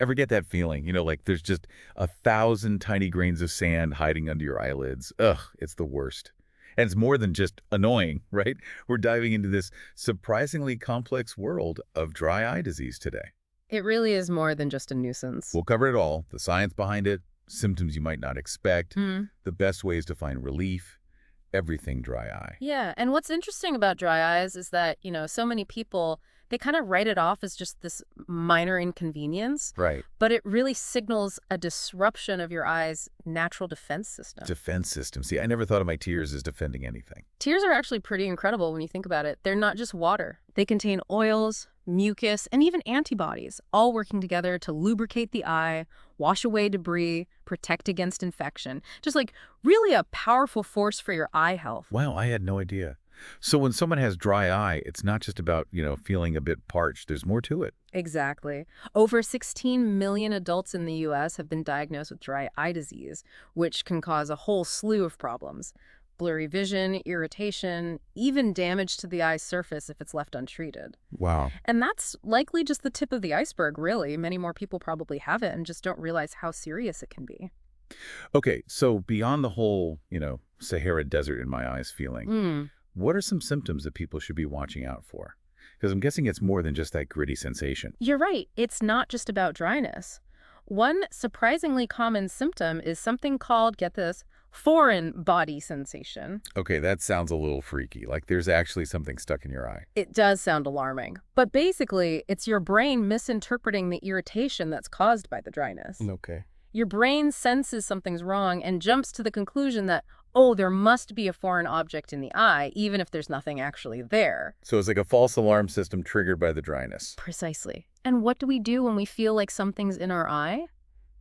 Ever get that feeling? Like there's just 1,000 tiny grains of sand hiding under your eyelids. Ugh, it's the worst. And it's more than just annoying, right? We're diving into this surprisingly complex world of dry eye disease today. It really is more than just a nuisance. We'll cover it all, the science behind it, symptoms you might not expect, Hmm. the best ways to find relief, everything dry eye. Yeah, and what's interesting about dry eyes is that, so many people, they kind of write it off as just this minor inconvenience, Right. but it really signals a disruption of your eye's natural defense system. Defense system. See, I never thought of my tears as defending anything. Tears are actually pretty incredible when you think about it. They're not just water. They contain oils, mucus, and even antibodies, all working together to lubricate the eye, wash away debris, protect against infection. Just like really a powerful force for your eye health. Wow, I had no idea. So when someone has dry eye, it's not just about, feeling a bit parched. There's more to it. Exactly. Over 16 million adults in the U.S. have been diagnosed with dry eye disease, which can cause a whole slew of problems. Blurry vision, irritation, even damage to the eye surface if it's left untreated. Wow. And that's likely just the tip of the iceberg, really. Many more people probably have it and just don't realize how serious it can be. Okay, so beyond the whole, Sahara Desert in my eyes feeling, Mm. what are some symptoms that people should be watching out for? Because I'm guessing it's more than just that gritty sensation. You're right. It's not just about dryness. One surprisingly common symptom is something called, get this, foreign body sensation. Okay, that sounds a little freaky, like there's actually something stuck in your eye. It does sound alarming. But basically, it's your brain misinterpreting the irritation that's caused by the dryness. Okay. Your brain senses something's wrong and jumps to the conclusion that, oh, there must be a foreign object in the eye, even if there's nothing actually there. So it's like a false alarm system triggered by the dryness. Precisely. And what do we do when we feel like something's in our eye?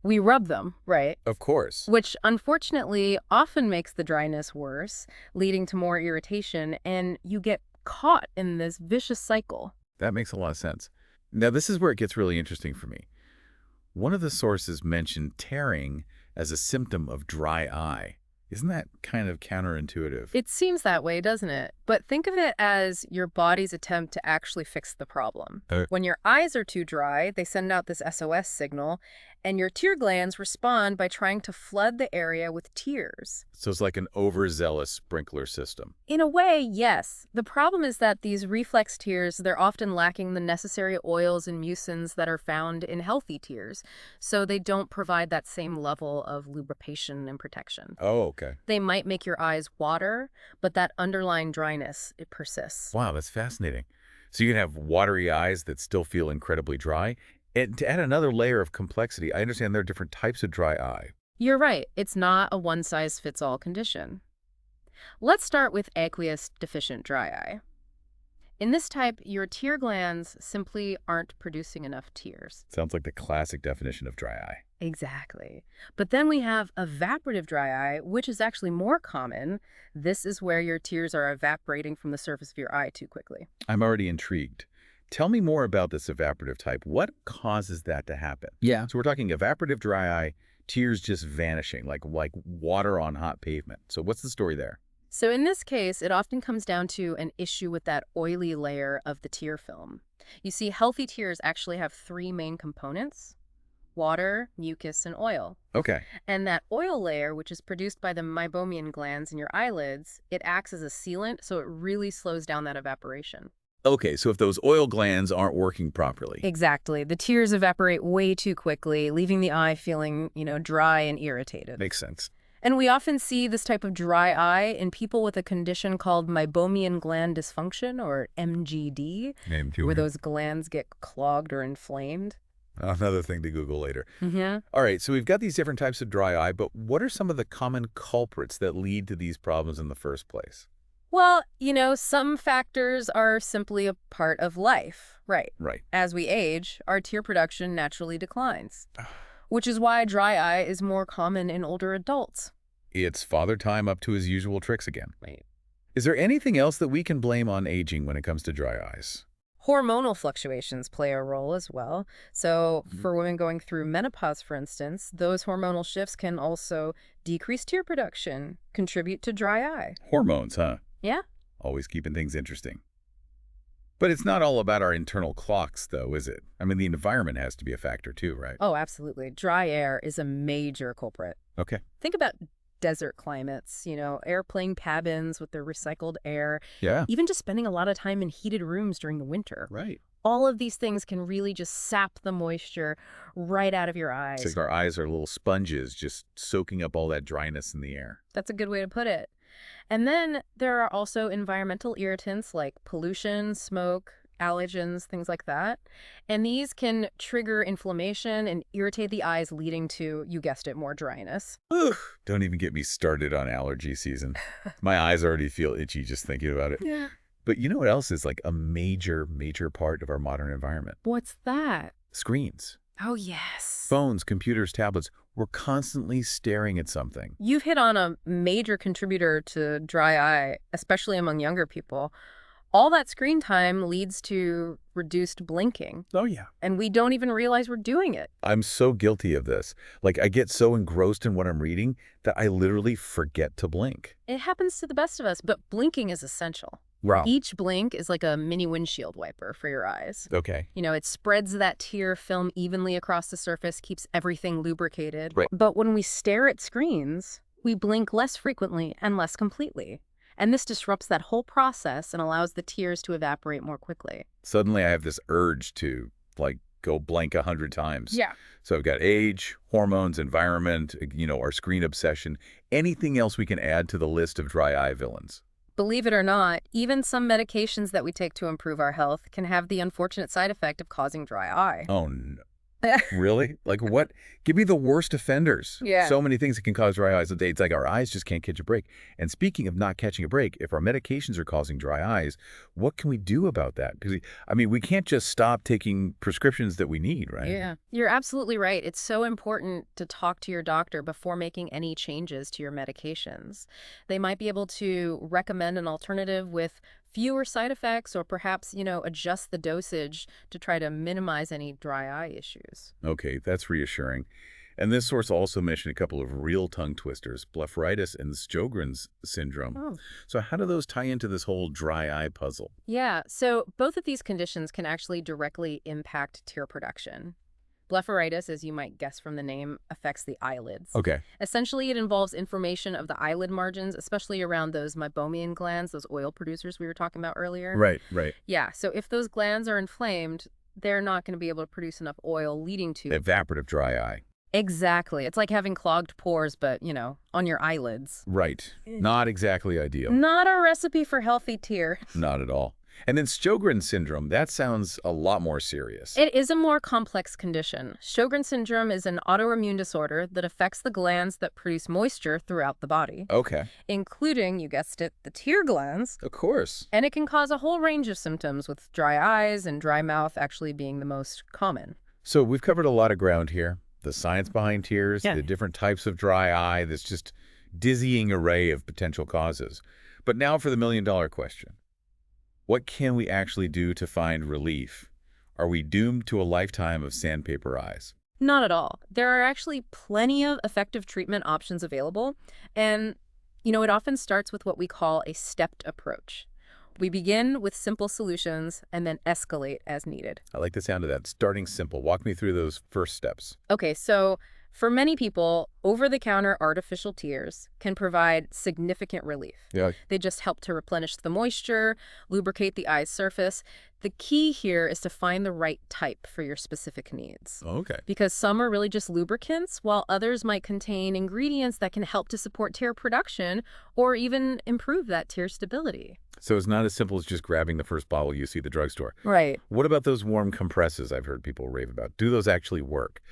We rub them, right? Of course. Which unfortunately often makes the dryness worse, leading to more irritation, and you get caught in this vicious cycle. That makes a lot of sense. Now, this is where it gets really interesting for me. One of the sources mentioned tearing as a symptom of dry eye. Isn't that kind of counterintuitive? It seems that way, doesn't it? But think of it as your body's attempt to actually fix the problem. When your eyes are too dry, they send out this SOS signal, and your tear glands respond by trying to flood the area with tears. So it's like an overzealous sprinkler system. In a way, yes. The problem is that these reflex tears, they're often lacking the necessary oils and mucins that are found in healthy tears, so they don't provide that same level of lubrication and protection. Oh, okay. They might make your eyes water, but that underlying dryness, it persists. Wow, that's fascinating. So you can have watery eyes that still feel incredibly dry. And to add another layer of complexity, I understand there are different types of dry eye. You're right. It's not a one-size-fits-all condition. Let's start with aqueous deficient dry eye. In this type, your tear glands simply aren't producing enough tears. Sounds like the classic definition of dry eye. Exactly. But then we have evaporative dry eye, which is actually more common. This is where your tears are evaporating from the surface of your eye too quickly. I'm already intrigued. Tell me more about this evaporative type. What causes that to happen? Yeah. So we're talking evaporative dry eye, tears just vanishing, like water on hot pavement. So what's the story there? So in this case, it often comes down to an issue with that oily layer of the tear film. You see, healthy tears actually have three main components: water, mucus, and oil. Okay. And that oil layer, which is produced by the meibomian glands in your eyelids, it acts as a sealant, so it really slows down that evaporation. Okay, so if those oil glands aren't working properly. Exactly. The tears evaporate way too quickly, leaving the eye feeling, dry and irritated. Makes sense. And we often see this type of dry eye in people with a condition called meibomian gland dysfunction, or MGD, Name too. where those glands get clogged or inflamed. Another thing to Google later. Mm-hmm. All right, so we've got these different types of dry eye, but what are some of the common culprits that lead to these problems in the first place? Well, some factors are simply a part of life, right? Right. As we age, our tear production naturally declines, which is why dry eye is more common in older adults. It's father time up to his usual tricks again. Right. Is there anything else that we can blame on aging when it comes to dry eyes? Hormonal fluctuations play a role as well. So for women going through menopause, for instance, those hormonal shifts can also decrease tear production, contribute to dry eye. Hormones, huh? Yeah. Always keeping things interesting. But it's not all about our internal clocks, though, is it? I mean, the environment has to be a factor, too, right? Oh, absolutely. Dry air is a major culprit. Okay. Think about desert climates, airplane cabins with their recycled air, Yeah. even just spending a lot of time in heated rooms during the winter. Right. All of these things can really just sap the moisture right out of your It's eyes. like our eyes are little sponges just soaking up all that dryness in the air. That's a good way to put it. And then there are also environmental irritants like pollution, smoke, allergens, things like that. And these can trigger inflammation and irritate the eyes, leading to, you guessed it, more dryness. Ugh, don't even get me started on allergy season. My eyes already feel itchy just thinking about it. Yeah. But you know what else is like a major, major part of our modern environment? What's that? Screens. Oh, yes. Phones, computers, tablets. We're constantly staring at something. You've hit on a major contributor to dry eye, especially among younger people. All that screen time leads to reduced blinking, Oh, yeah. and we don't even realize we're doing it. I'm so guilty of this. Like, I get so engrossed in what I'm reading that I literally forget to blink. It happens to the best of us, but blinking is essential. Wow. Each blink is like a mini windshield wiper for your eyes. Okay. It spreads that tear film evenly across the surface, keeps everything lubricated. Right. But when we stare at screens, we blink less frequently and less completely. And this disrupts that whole process and allows the tears to evaporate more quickly. Suddenly I have this urge to, like, go blank 100 times. Yeah. So I've got age, hormones, environment, our screen obsession, anything else we can add to the list of dry eye villains. Believe it or not, even some medications that we take to improve our health can have the unfortunate side effect of causing dry eye. Oh, no. Really? Like what? Give me the worst offenders. Yeah. So many things that can cause dry eyes. It's like our eyes just can't catch a break. And speaking of not catching a break, if our medications are causing dry eyes, what can we do about that? Because, I mean, we can't just stop taking prescriptions that we need, right? Yeah, you're absolutely right. It's so important to talk to your doctor before making any changes to your medications. They might be able to recommend an alternative with fewer side effects or perhaps, adjust the dosage to try to minimize any dry eye issues. Okay, that's reassuring. And this source also mentioned a couple of real tongue twisters, blepharitis and Sjogren's syndrome. Oh. So how do those tie into this whole dry eye puzzle? Yeah, so both of these conditions can actually directly impact tear production. Blepharitis, as you might guess from the name, affects the eyelids. Okay. Essentially, it involves inflammation of the eyelid margins, especially around those meibomian glands, those oil producers we were talking about earlier. Right, right. Yeah, so if those glands are inflamed, they're not going to be able to produce enough oil, leading to... Evaporative dry eye. Exactly. It's like having clogged pores, but, on your eyelids. Right. Not exactly ideal. Not a recipe for healthy tear. Not at all. And then Sjogren's syndrome, that sounds a lot more serious. It is a more complex condition. Sjogren's syndrome is an autoimmune disorder that affects the glands that produce moisture throughout the body, Okay. including, you guessed it, the tear glands. Of course. And it can cause a whole range of symptoms, with dry eyes and dry mouth actually being the most common. So we've covered a lot of ground here. The science behind tears, Yeah. the different types of dry eye, this just dizzying array of potential causes. But now for the million-dollar question. What can we actually do to find relief? Are we doomed to a lifetime of sandpaper eyes? Not at all. There are actually plenty of effective treatment options available. And, it often starts with what we call a stepped approach. We begin with simple solutions and then escalate as needed. I like the sound of that. Starting simple. Walk me through those first steps. Okay, so for many people, over-the-counter artificial tears can provide significant relief. Yeah. They just help to replenish the moisture, lubricate the eye's surface. The key here is to find the right type for your specific needs. Okay. Because some are really just lubricants, while others might contain ingredients that can help to support tear production or even improve that tear stability. So it's not as simple as just grabbing the first bottle you see at the drugstore. Right. What about those warm compresses I've heard people rave about? Do those actually work?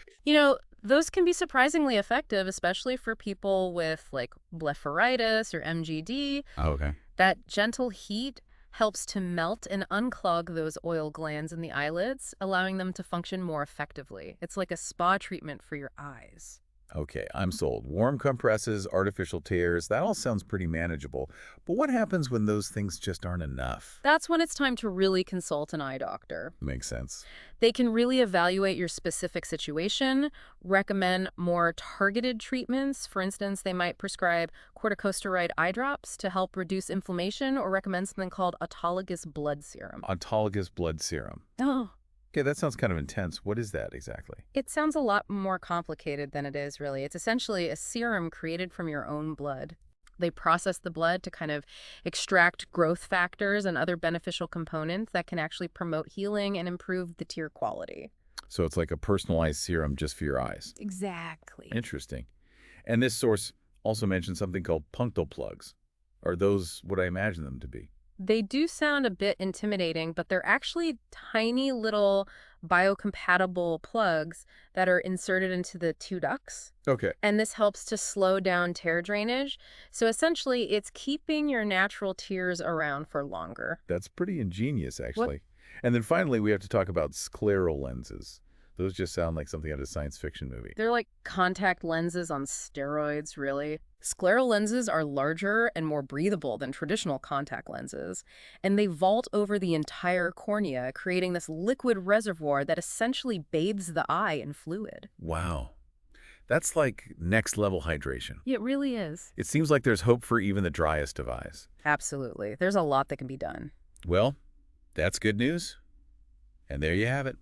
Those can be surprisingly effective, especially for people with blepharitis or MGD. Oh, okay. That gentle heat helps to melt and unclog those oil glands in the eyelids, allowing them to function more effectively. It's like a spa treatment for your eyes. Okay, I'm sold. Warm compresses, artificial tears, that all sounds pretty manageable. But what happens when those things just aren't enough? That's when it's time to really consult an eye doctor. Makes sense. They can really evaluate your specific situation, recommend more targeted treatments. For instance, they might prescribe corticosteroid eye drops to help reduce inflammation or recommend something called autologous blood serum. Autologous blood serum. Oh, Okay, that sounds kind of intense. What is that exactly? it sounds a lot more complicated than it is, really. It's essentially a serum created from your own blood. They process the blood to kind of extract growth factors and other beneficial components that can actually promote healing and improve the tear quality. So it's like a personalized serum just for your eyes. Exactly. Interesting. And this source also mentioned something called punctal plugs. Are those what I imagine them to be? They do sound a bit intimidating, but they're actually tiny little biocompatible plugs that are inserted into the two ducts. Okay. And this helps to slow down tear drainage. So essentially, it's keeping your natural tears around for longer. That's pretty ingenious, What? actually. And then finally, we have to talk about scleral lenses. Those just sound like something out of a science fiction movie. They're like contact lenses on steroids, really. Scleral lenses are larger and more breathable than traditional contact lenses, and they vault over the entire cornea, creating this liquid reservoir that essentially bathes the eye in fluid. Wow. That's like next level hydration. It really is. It seems like there's hope for even the driest of eyes. Absolutely. There's a lot that can be done. Well, that's good news. And there you have it.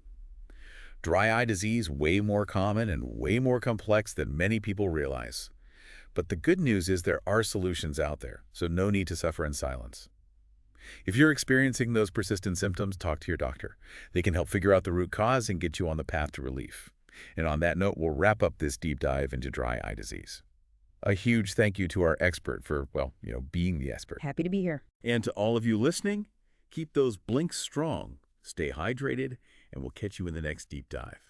Dry eye disease way more common and way more complex than many people realize. But the good news is there are solutions out there, so no need to suffer in silence. If you're experiencing those persistent symptoms, talk to your doctor. They can help figure out the root cause and get you on the path to relief. And on that note, we'll wrap up this deep dive into dry eye disease. A huge thank you to our expert for, well, being the expert. Happy to be here. And to all of you listening, keep those blinks strong, stay hydrated, and we'll catch you in the next deep dive.